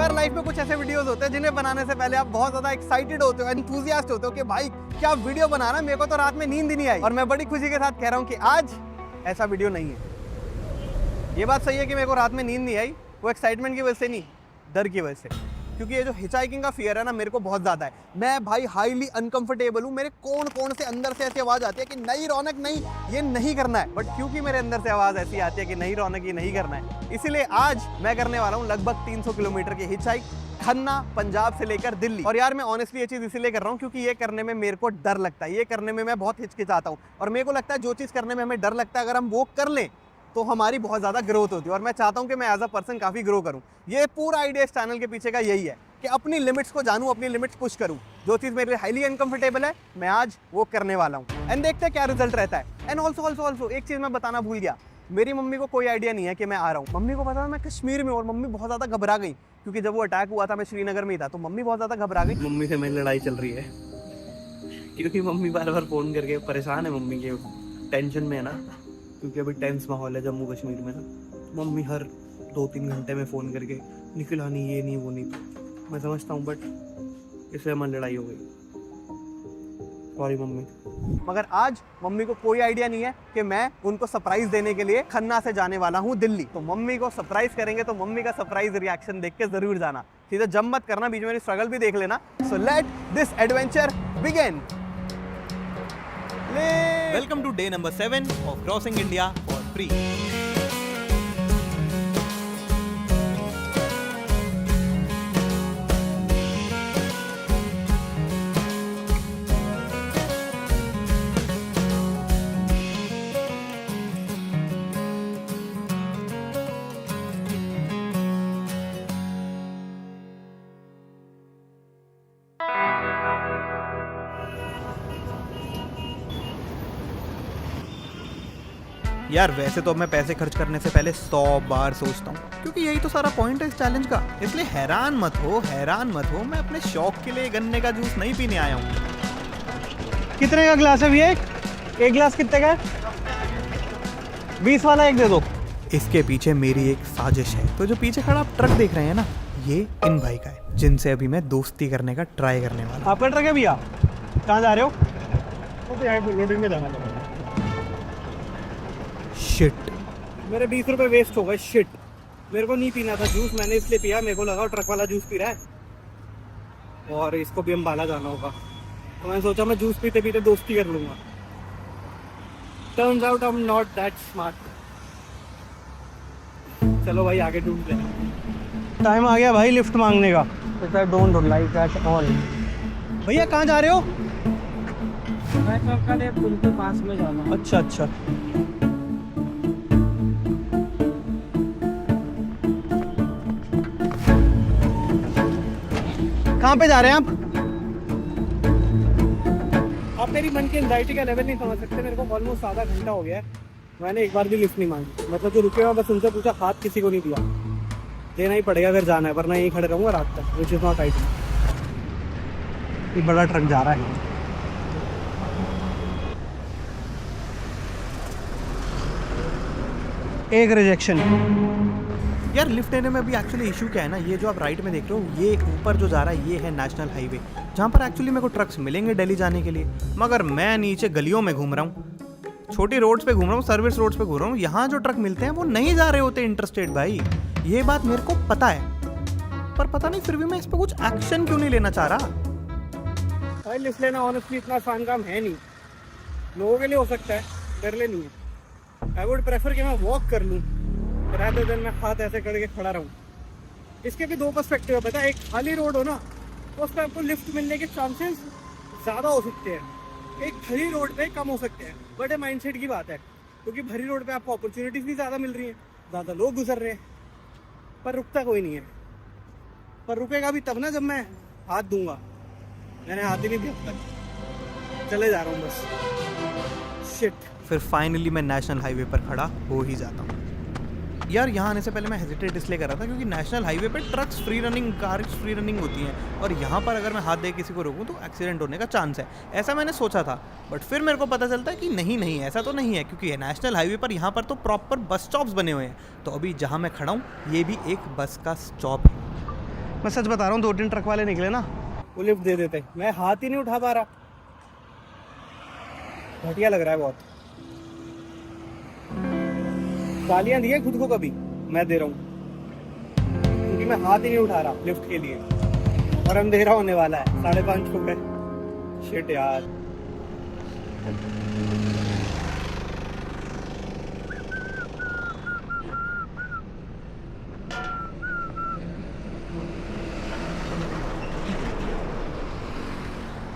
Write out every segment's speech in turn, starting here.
यार लाइफ में कुछ ऐसे वीडियोस होते हैं जिन्हें बनाने से पहले आप बहुत ज्यादा एक्साइटेड होते हो, एंथुसियास्ट होते हो कि भाई क्या वीडियो बनाना है। मेरे को तो रात में नींद ही नहीं आई और मैं बड़ी खुशी के साथ कह रहा हूँ कि आज ऐसा वीडियो नहीं है। ये बात सही है कि मेरे को रात में नींद नहीं आई, वो एक्साइटमेंट की वजह से नहीं, डर की वजह से। क्योंकि ये जो हिचहाइकिंग का फियर है ना, मेरे को बहुत ज़्यादा है। मैं भाई हाईली अनकंफर्टेबल हूँ। मेरे कौन से अंदर से ऐसी आवाज़ आती है कि नहीं रौनक, नहीं ये नहीं करना है। बट क्योंकि मेरे अंदर से आवाज़ ऐसी आती है कि नहीं रौनक, ये नहीं करना है, इसीलिए आज मैं करने वाला हूँ लगभग 300 किलोमीटर की हिचहाइक, खन्ना पंजाब से लेकर दिल्ली। और यार मैं ऑनेस्टली ये चीज़ इसीलिए कर रहा हूँ क्योंकि ये करने में मेरे को डर लगता है। ये करने में मैं बहुत हिचकिचाता हूँ और मेरे को लगता है जो चीज़ करने में हमें डर लगता है, अगर हम वो कर लें तो हमारी बहुत ज़्यादा ग्रोथ होती है। और मैं चाहता हूँ कि मैं एज अ पर्सन काफ़ी ग्रो करूँ। ये पूरा आइडिया इस चैनल के पीछे का यही है कि अपनी लिमिट्स को जानूँ, अपनी लिमिट्स पुश करूँ। जो चीज़ मेरे लिए हाईली अनकंफर्टेबल है, मैं आज वो करने वाला हूँ एंड देखते हैं क्या रिजल्ट रहता है। एंड ऑल्सो एक चीज़ मैं बताना भूल गया, मेरी मम्मी को कोई आइडिया नहीं है कि मैं आ रहा हूँ। मम्मी को पता था मैं कश्मीर में, और मम्मी बहुत ज़्यादा घबरा गई क्योंकि जब वो अटैक हुआ था मैं श्रीनगर में ही था, तो मम्मी बहुत ज़्यादा घबरा गई। मम्मी से मेरी लड़ाई चल रही है क्योंकि मम्मी बार बार फ़ोन करके परेशान है। मम्मी के टेंशन में है ना, क्योंकि अभी टेंस माहौल है जम्मू कश्मीर में ना। मम्मी हर 2-3 घंटे में फ़ोन करके निकला नहीं, ये नहीं, वो नहीं। मैं समझता हूँ बट इससे हमारी लड़ाई हो गई। Sorry mummy. मगर आज मम्मी को कोई आइडिया नहीं है कि मैं उनको सरप्राइज देने के लिए खन्ना से जाने वाला हूँ दिल्ली। तो मम्मी को सरप्राइज करेंगे, तो मम्मी का सरप्राइज रिएक्शन देख के जरूर जाना। सीधा जंप मत करना, बीच में स्ट्रगल भी देख लेना। So let this adventure begin. Welcome to day number 7 of crossing India for free. यार वैसे तो मैं पैसे खर्च करने से पहले 100 बार सोचता हूँ, क्योंकि यही तो सारा पॉइंट है इस चैलेंज का। इसलिए हैरान मत हो, मैं अपने शौक के लिए गन्ने का जूस नहीं पीने आया हूँ। कितने का ग्लास है भैया? एक गिलास कितने का है? 20 वाला एक दे दो। इसके पीछे मेरी एक साजिश है। तो जो पीछे खड़ा आप ट्रक देख रहे हैं ना, ये इन भाई का है, जिनसे अभी मैं दोस्ती करने का ट्राई करने वाला। आपका ट्रक है भैया? कहाँ जा रहे हो? तो यहाँ पे लोडिंग में जाना। शिट, मेरे 20 रुपए वेस्ट हो गए। शिट, मेरे को नहीं पीना था जूस, मैंने इसलिए पिया। मेरे को लगा ट्रक वाला जूस पी रहा है और इसको भी अम्बाला जाना होगा, तो मैंने सोचा मैं जूस पीते पीते दोस्ती कर लूंगा। Turns out I am not that smart. चलो भाई आगे ढूंढ लें। टाइम आ गया भाई लिफ्ट मांगने का। Don't like that all. भैया कहाँ जा रहे हो? मैं तो पुल के पास में जाना। अच्छा। कहाँ पे जा रहे हैं आप मेरी मन की एंजाइटी का लेवल नहीं समझ सकते। मेरे को ऑलमोस्ट आधा घंटा हो गया है, मैंने एक बार भी लिफ्ट नहीं मांगी। मतलब जो रुके हुआ बस उनसे पूछा, हाथ किसी को नहीं दिया। देना ही पड़ेगा अगर जाना है, वरना यहीं खड़े रहूँगा रात तक, विच इज नॉट आइडियल। ये बड़ा ट्रक जा रहा है। एक रिजेक्शन। यार लिफ्ट लेने में अभी एक्चुअली इशू क्या है ना, ये जो आप राइट में देख रहे हो, ये ऊपर जो जा रहा है ये है नेशनल हाईवे, जहाँ पर एक्चुअली मेरे को ट्रक्स मिलेंगे दिल्ली जाने के लिए। मगर मैं नीचे गलियों में घूम रहा हूँ, छोटी रोड्स पे घूम रहा हूँ, सर्विस रोड्स पे घूम रहा हूँ। यहाँ जो ट्रक मिलते हैं वो नहीं जा रहे होते इंटरस्टेट भाई। ये बात मेरे को पता है, पर पता नहीं फिर भी मैं इस पर कुछ एक्शन क्यों नहीं लेना चाह रहा। भाई लिफ्ट लेना ऑनेस्टली इतना आसान काम है नहीं। लोगों के लिए हो सकता है, मेरे लिए नहीं है। आई वुड प्रेफर कि मैं वॉक कर लूँ rather than मैं हाथ ऐसे करके खड़ा रहूँ। इसके भी 2 पर्सपेक्टिव है, पता है। एक खाली रोड हो ना, तो उस पर आपको लिफ्ट मिलने के चांसेस ज़्यादा हो सकते हैं, एक भरी रोड पे कम हो सकते हैं। बट ये माइंडसेट की बात है, क्योंकि भरी रोड पे आपको अपॉर्चुनिटीज़ भी ज़्यादा मिल रही हैं, ज़्यादा लोग गुजर रहे हैं, पर रुकता कोई नहीं है। पर रुकेगा भी तब ना जब मैं हाथ दूंगा। मैंने हाथ ही नहीं दिया तक, चले जा रहा हूँ बस। शिट। फिर फाइनली मैं नेशनल हाईवे पर खड़ा हो ही जाता हूँ। यार यहाँ आने से पहले मैं हेजिटेट इसलिए कर रहा था क्योंकि नेशनल हाईवे पे trucks free running, cars free running होती हैं, और यहाँ पर अगर मैं हाथ दे किसी को रोकूँ तो एक्सीडेंट होने का चांस है। ऐसा मैंने सोचा था, बट फिर मेरे को पता चलता है कि नहीं ऐसा तो नहीं है, क्योंकि नेशनल हाईवे पर यहाँ पर तो प्रॉपर बस स्टॉप्स बने हुए हैं। तो अभी जहाँ मैं खड़ा हूँ ये भी एक बस का स्टॉप है। मैं सच बता रहा हूँ, 2-3 ट्रक वाले निकले ना, वो लिफ्ट दे देते, मैं हाथ ही नहीं उठा पा रहा। घटिया लग रहा है बहुत। गालियां दी है खुद को कभी, मैं दे रहा हूँ, क्योंकि मैं हाथ ही नहीं उठा रहा लिफ्ट के लिए, और अंधेरा होने वाला है, 5:30 हो गए। शिट यार।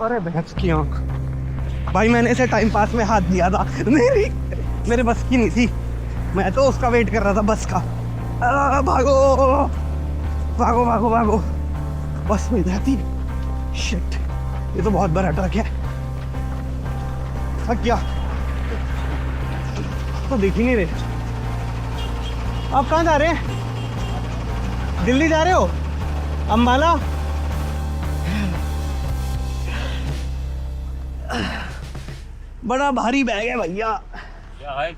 अरे भैंस की आंख भाई, मैंने इसे टाइम पास में हाथ दिया था, मेरे बस की नहीं थी, मैं तो उसका वेट कर रहा था, बस का। भागो भागो भागो भागो, बस मिल जाती। शिट, ये तो बहुत बड़ा ट्रक है। थक गया तो दिख ही नहीं रहे। आप कहाँ जा रहे हैं? दिल्ली जा रहे हो? अम्बाला? बड़ा भारी बैग है भैया। क्या है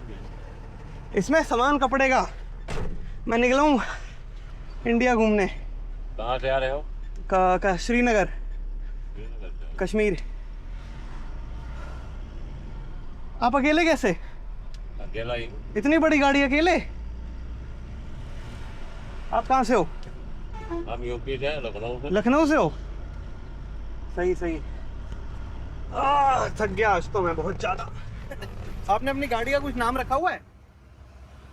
इसमें सामान कपड़े का। मैं निकला हूँ इंडिया घूमने। कहाँ से आ रहे हो? श्रीनगर, कश्मीर। आप अकेले कैसे? अकेला ही। इतनी बड़ी गाड़ी अकेले? आप कहाँ से हो? हम यूपी से, लखनऊ से। लखनऊ से हो? सही सही। थक गया आज तो मैं बहुत ज्यादा। आपने अपनी गाड़ी का कुछ नाम रखा हुआ है?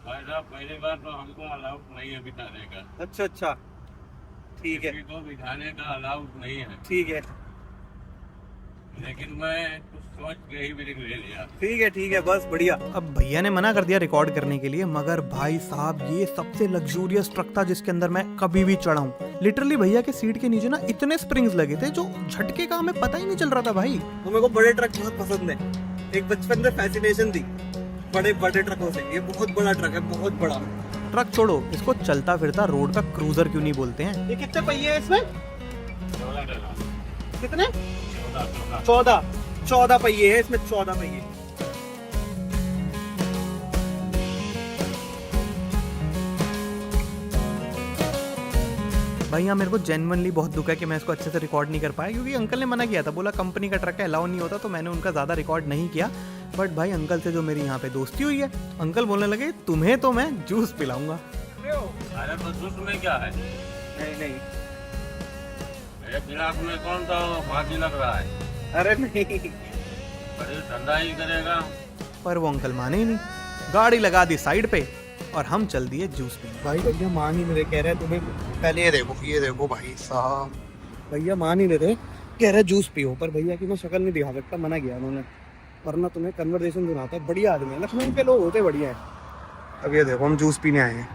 भाई साहब, पहली बार तो हमको अलाउड नहीं है बिठाने का। अच्छा अच्छा, ठीक है। किसी को बिठाने का अलाउड नहीं है, ठीक है लेकिन मैं कुछ सोच के ही ब्रेक ले लिया। ठीक है, बस बढ़िया। अब भैया ने मना कर दिया रिकॉर्ड करने के लिए, मगर भाई साहब ये सबसे लग्जूरियस ट्रक था जिसके अंदर मैं कभी भी चढ़ा हूँ। लिटरली भैया के सीट के नीचे ना इतने स्प्रिंग्स लगे थे जो झटके का हमें पता ही नहीं चल रहा था भाई। तो मेरे को बड़े ट्रक बहुत पसंद है, एक बचपन में फैसिनेशन थी बड़े ट्रकों से। ये बहुत बड़ा ट्रक है, बहुत बड़ा। ट्रक छोड़ो, इसको चलता फिरता रोड का क्रूजर क्यों नहीं बोलते हैं? ये कितने पहिए हैं इसमें? 14 कितने? 14 पहिए हैं इसमें, 14 पहिए। भाई यहाँ मेरे को जेन्युइनली बहुत दुख है कि मैं इसको अच्छे से रिकॉर्ड नहीं कर पाया, क्योंकि अंकल ने मना किया था, बोला कंपनी का ट्रक है, अलाउ नहीं होता, तो मैंने उनका ज़्यादा रिकॉर्ड नहीं किया। बट भाई अंकल से जो मेरी यहाँ पे दोस्ती हुई है, अंकल बोलने लगे तुम्हें तो मैं जूस पिलाऊंगा। अरे तो जूस में क्या है? नहीं, मेरे गिलास में कौन सा बाकी लग रहा है? अरे नहीं। अरे ठंडा ही करेगा। पर वो अंकल माने ही नहीं, गाड़ी लगा दी साइड पे और हम चल दिए जूस पीने। भाई भैया मान ही नहीं रहे, कह रहे तुम्हें पहले ये देखो भाई साहब, भैया मान ही नहीं रहे, कह रहे जूस पियो, पर भैया की मैं शक्ल नहीं दिखा सकता, मना किया उन्होंने, वरना तुम्हें कन्वर्सेशन सुनाता है। बढ़िया आदमी है, लखनऊ के लोग होते बढ़िया है। अब ये देखो हम जूस पीने आए हैं।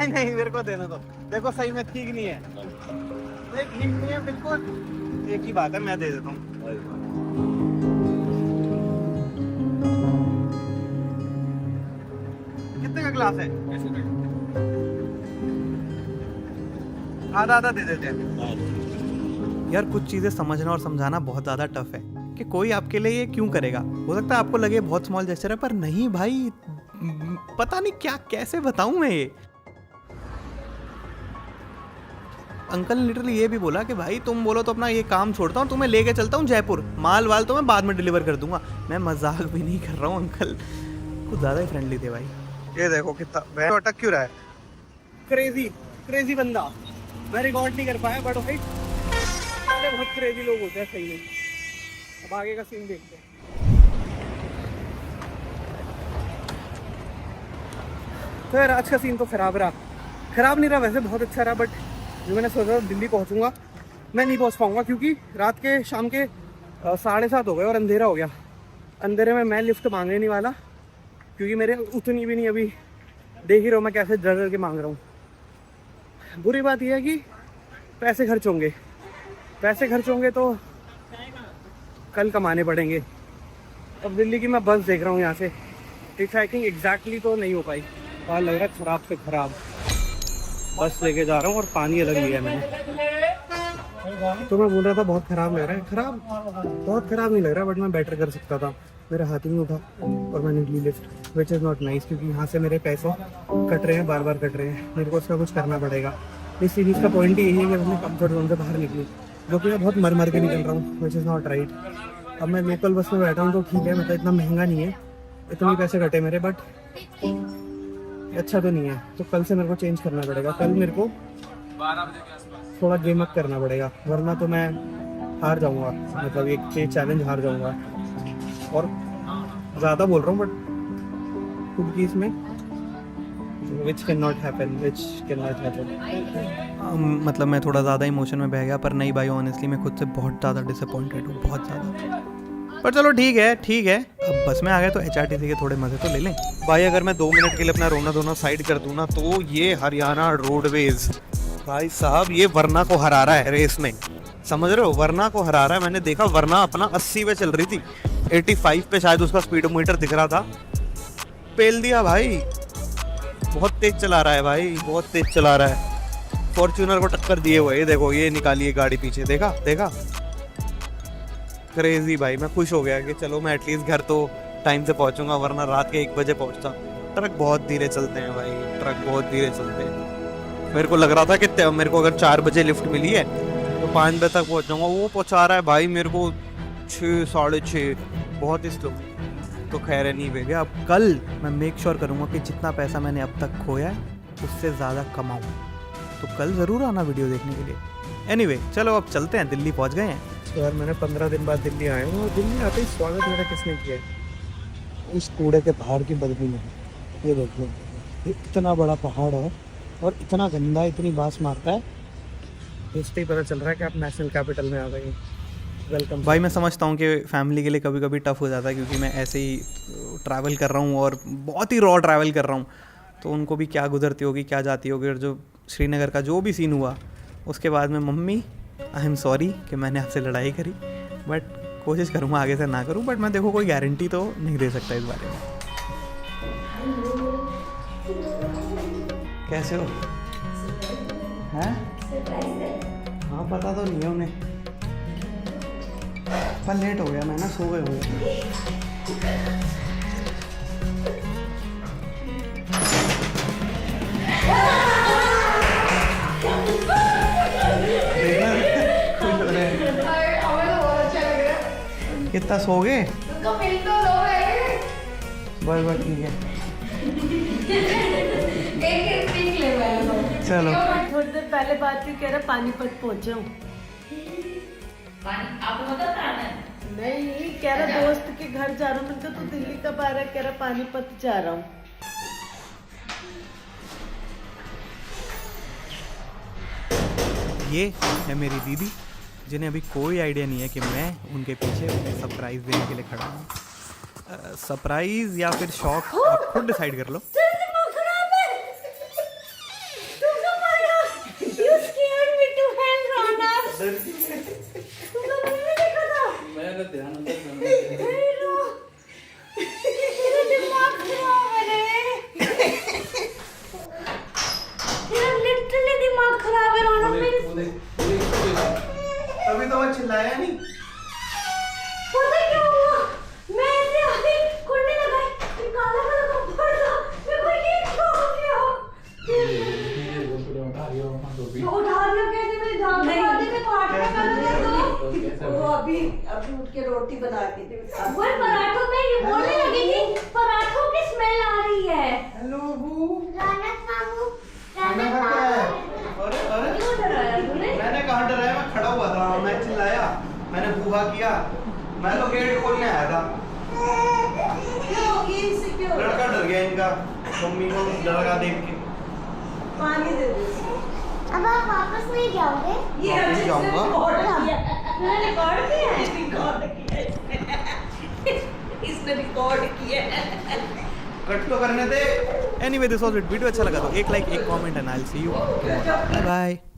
नहीं मेरे को देना तो, देखो सही में ठीक नहीं है, ठीक नहीं है बिल्कुल। एक ही बात है, मैं दे देता हूँ। कितने का ग्लास है? आधा दे देते हैं। यार कुछ चीज़ें समझना और समझाना बहुत ज़्यादा टफ है कि कोई आपके लिए ये क्यों करेगा। हो सकता है आपको लगे बहुत स्मॉल जेस्चर है, पर नहीं भाई, पता नहीं क्या कैसे बताऊं मैं ये। अंकल ने लिटरली ये भी बोला कि भाई तुम बोलो तो अपना ये काम छोड़ता हूँ, तुम्हें लेके चलता हूँ जयपुर, माल वाल तो मैं बाद में डिलीवर कर दूंगा। मैं मजाक भी नहीं कर रहा हूँ, अंकल कुछ ज़्यादा ही फ्रेंडली थे भाई। ये देखो कितना तो अटक क्यों रहा है। क्रेजी बंदा, मैं रिकॉर्ड नहीं कर पाया, बट भाई बहुत क्रेजी लोग होते हैं सही में। अब आगे का सीन देखते हैं। तो यार आज का सीन तो खराब नहीं रहा वैसे, बहुत अच्छा रहा, बट जो मैंने सोचा दिल्ली पहुंचूंगा, मैं नहीं पहुंच पाऊंगा, क्योंकि रात के शाम के 7:30 हो गए और अंधेरा हो गया। अंधेरे में मैं लिफ्ट मांगने नहीं वाला, क्योंकि मेरे उतनी भी नहीं, अभी देख ही रहो मैं कैसे डर के मांग रहा हूँ। बुरी बात यह है कि पैसे खर्च होंगे तो कल कमाने पड़ेंगे। अब दिल्ली की मैं बस देख रहा हूँ यहाँ से, हिचहाइकिंग एग्जैक्टली तो नहीं हो पाई, और लग रहा है खराब से खराब। बस लेके जा रहा हूँ और पानी अलग लिया है मैंने। तो मैं बोल रहा था बहुत ख़राब लग रहा है, बहुत ख़राब नहीं लग रहा, बट मैं बेटर कर सकता था। मेरा हाथ ही नहीं उठा और मैंने ली lift, which is not nice, क्योंकि यहाँ से मेरे पैसे कट रहे हैं, बार बार कट रहे हैं। मेरे को उसका कुछ करना पड़ेगा। इस सीरीज़ का पॉइंट ही यही है कि मैं कंफर्ट जोन से बाहर निकलूँ, जो कि मैं बहुत मर के निकल रहा हूँ, विच इज़ नॉट राइट। अब मैं लोकल बस में बैठा हूँ तो ठीक है, मतलब इतना महंगा नहीं है, इतने पैसे कटे मेरे, बट अच्छा तो नहीं है। तो कल से मेरे को चेंज करना पड़ेगा। कल मेरे को 12 बजे के आसपास थोड़ा गेम अप करना पड़ेगा, वरना तो मैं हार जाऊंगा, मतलब एक चैलेंज हार जाऊंगा। और ज़्यादा बोल रहा हूँ, बट खुद की इसमें which cannot happen. मतलब मैं थोड़ा ज़्यादा इमोशन में बह गया, पर नहीं भाई, ऑनेस्टली मैं खुद से बहुत ज़्यादा डिसअपॉइंटेड हूँ, बहुत ज़्यादा। पर चलो ठीक है, अब बस में आ गए तो HRTC के थोड़े मज़े तो ले लें भाई। अगर मैं 2 मिनट के लिए अपना रोना धोना साइड कर दूँ ना, तो ये हरियाणा रोडवेज भाई साहब ये वरना को हरा रहा है रेस में, समझ रहे हो? वरना को हरा रहा है। मैंने देखा वरना अपना 80 पे चल रही थी, 85 पे शायद उसका स्पीडोमीटर दिख रहा था, पेल दिया भाई। बहुत तेज चला रहा है भाई, बहुत तेज चला रहा है। फॉर्च्यूनर को टक्कर दिए हुए, ये देखो, ये निकाली है गाड़ी पीछे, देखा क्रेजी भाई। मैं खुश हो गया कि चलो मैं एटलीस्ट घर तो टाइम से पहुंचूंगा, वरना रात के 1 बजे पहुंचता। ट्रक बहुत धीरे चलते हैं भाई, ट्रक बहुत धीरे चलते हैं। मेरे को लग रहा था कि मेरे को अगर 4 बजे लिफ्ट मिली है तो 5 बजे तक पहुंच जाऊंगा, वो पहुंचा रहा है भाई मेरे को 6 साढ़े 6, बहुत ही स्लो। तो खैर नहीं भैया, अब कल मैं मेक श्योर करूँगा कि जितना पैसा मैंने अब तक खोया है उससे ज़्यादा कमाऊँ। तो कल ज़रूर आना वीडियो देखने के लिए। एनीवे, चलो अब चलते हैं, दिल्ली पहुँच गए हैं। तो यार मैंने 15 दिन बाद दिल्ली आया हूँ, और दिल्ली आते ही स्वागत मेरा किसने किया है? इस कूड़े के पहाड़ की बदबू में। ये देखो, इतना बड़ा पहाड़ है और इतना गंदा, इतनी बास मारता है, इससे ही पता चल रहा है कि आप नेशनल कैपिटल में आ गए हैं। वेलकम भाई। मैं समझता हूँ कि फैमिली के लिए कभी कभी टफ हो जाता है, क्योंकि मैं ऐसे ही ट्रैवल कर रहा हूँ और बहुत ही रॉ ट्रैवल कर रहा हूँ, तो उनको भी क्या गुजरती होगी, क्या जाती होगी। और जो श्रीनगर का जो भी सीन हुआ, उसके बाद में मम्मी आई एम सॉरी कि मैंने आपसे लड़ाई करी, बट कोशिश करूँगा आगे से ना करूँ, बट मैं देखो कोई गारंटी तो नहीं दे सकता इस बारे में। कैसे हो? हैं? हाँ पता तो नहीं है उन्हें, पर लेट हो गया मैं ना, सो गए हुए। कितना सो गए? बस ठीक है, चलो। थोड़ी देर पहले बात की, कह रहा पानीपत पहुंचे हूँ। आपको पता है? नहीं, कह रहा दोस्त के घर जा रहा हूँ। मैंने कहा तू दिल्ली कब आ रहा है? कह रहा पानीपत जा रहा हूँ। ये है मेरी दीदी, जिन्हें अभी कोई आइडिया नहीं है कि मैं उनके पीछे उन्हें सरप्राइज़ देने के लिए खड़ा हूँ। सरप्राइज़ या फिर शॉक, आप खुद डिसाइड कर लो। मेरा ध्यान अभी तो मैं चिल्लाया नहीं। पता क्या हुआ? मैं ऐसे आके कुंडी लगाई, काला काला कपड़ा था, मेरे को ये क्या हो गया? उठा दिया कैसे? मेरी जान बचा दी, मैं तो आटा कर दिया तो। वो अभी उठ के रोटी बना के दे। वो पराठों में ये बोलने लगी थी, पराठों की स्मेल आ रही है। हेलो बू, रानक मामू, खाना खा के आया? अरे क्यों डराया तूने? मैंने कहाँ डराया, मैं खड़ा हुआ था, मैं चिल्लाया, मैंने बूहा किया, मैं तो गेट खोलने आया था। क्यों होगी इससे? क्यों? लड़का डर गया इनका, मम्मी को डरा देख के। पानी दे दे। अब आप वापस नहीं जाओगे? ये वापस अच्छे से जाऊंगा। रिकॉर्ड किया। मैंने रिकॉर्ड किया है। रिकॉर्ड किया है इसने रिकॉर्ड किया है। कट तो करने दे। Anyway, this was it. Video अच्छा लगा तो एक लाइक, एक comment and I will see you. Bye bye.